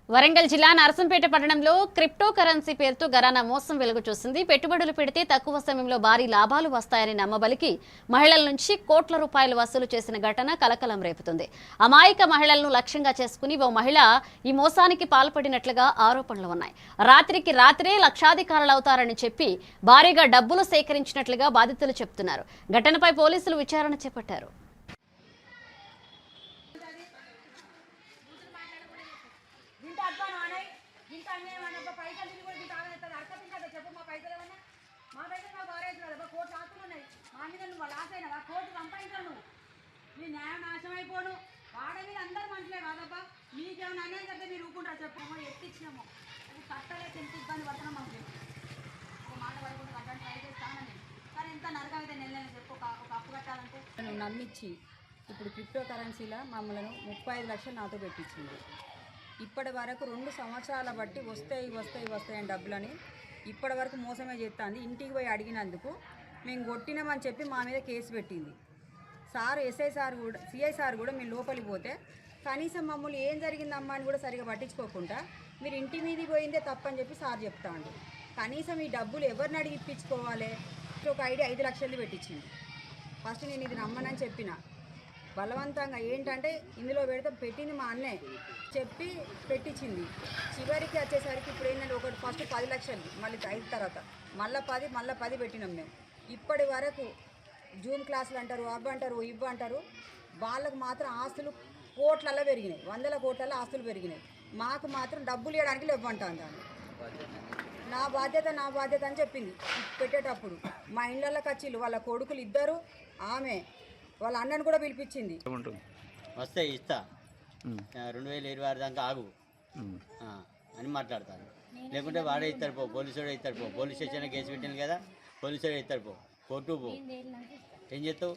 వరంగల్ జిల్లా నరసంపేట పట్టణంలో crypto currency పేరుతో ఘరానా మోసం వెలుగు చూసింది. పెట్టుబడులు పెడితే తక్కువ సమయంలో భారీ లాభాలు వస్తాయని నమ్మబలికి మహిళల నుంచి కోట్ల రూపాయలు వసూలు చేసిన ఘటన కలకలం రేపుతుంది. అమాయక మహిళలను లక్ష్యంగా చేసుకుని ఓ మహిళ ఈ మోసానికి పాల్పడినట్లుగా ఆరోపణలు ఉన్నాయి. రాత్రికి రాత్రే లక్షాధికారులవుతారని చెప్పి భారీగా డబ్బులు సేకరించినట్లుగా బాధితులు చెబుతున్నారు. ఘటనపై పోలీసులు విచారణ చేపట్టారు. న్యాయం నాశనం అయిపోను వాడ మీద అందరు మనుషులే కాదబ్బా. మీకేమైనా అనేది అంటే మీరు ఊరుకుంటారు చెప్పామో ఎత్తిచ్చినామో అది కట్టలేక ఎంత ఇబ్బంది పడుతున్నాం. మాకు ఒక మాట పడుకుంటూ కట్టడానికి ట్రై చేస్తానని కానీ ఎంత నరకమైతే నెల చెప్పు ఒక అప్పు కట్టాలంటే నేను నమ్మించి ఇప్పుడు క్రిప్టో కరెన్సీలో మమ్మల్ని 35 లక్షలు నాతో పెట్టించింది. ఇప్పటి వరకు 2 సంవత్సరాల బట్టి వస్తాయని డబ్బులని ఇప్పటి వరకు మోసమే చేస్తుంది. ఇంటికి పోయి అడిగినందుకు మేము కొట్టినామని చెప్పి మా మీద కేసు పెట్టింది. సార్ ఎస్ఐ సార్ కూడా సిఐ సార్ కూడా మేము లోపలికి పోతే కనీసం మమ్మల్ని ఏం జరిగిందమ్మా అని కూడా సరిగా పట్టించుకోకుండా మీరు ఇంటి మీదకి పోయిందే తప్పని చెప్పి సార్ చెప్తాండు. కనీసం ఈ డబ్బులు ఎవరిని అడిగి ఇప్పించుకోవాలి. ఒక ఐడియా 5 లక్షలు పెట్టించింది. ఫస్ట్ నేను ఇది నమ్మనని చెప్పిన బలవంతంగా ఏంటంటే ఇందులో పెడితే పెట్టింది మా అన్నే చెప్పి పెట్టించింది. చివరికి వచ్చేసరికి ఇప్పుడు ఏంటంటే ఒకటి ఫస్ట్ 10 లక్షలు మళ్ళీ 5 తర్వాత మళ్ళీ 10 పెట్టినాం మేము. ఇప్పటి వరకు జూమ్ క్లాసులు అంటారు, అవ్వ అంటారు, ఇవ్వ అంటారు. వాళ్ళకు మాత్రం ఆస్తులు కోట్లలో పెరిగినాయి, 100 కోట్లలో ఆస్తులు పెరిగినాయి. మాకు మాత్రం డబ్బులు ఇవ్వడానికి ఇవ్వంటాను. నా బాధ్యత అని చెప్పింది పెట్టేటప్పుడు. మా ఇళ్ళకి వచ్చిళ్ళు వాళ్ళ కొడుకులు 2, ఆమె వాళ్ళ అన్నను కూడా పిలిపించింది. వస్తే ఇస్తా 2026 దాకా ఆగు అని మాట్లాడతాను. లేకుంటే వాడే ఇస్తారు పో, పోలీసు వాడే ఇస్తారు పో, పోలీస్ స్టేషన్లో కేసు పెట్టింది కదా, పోలీసు వాడే ఇస్తారు పో, కోర్టు పో, ఏం చేస్తావు.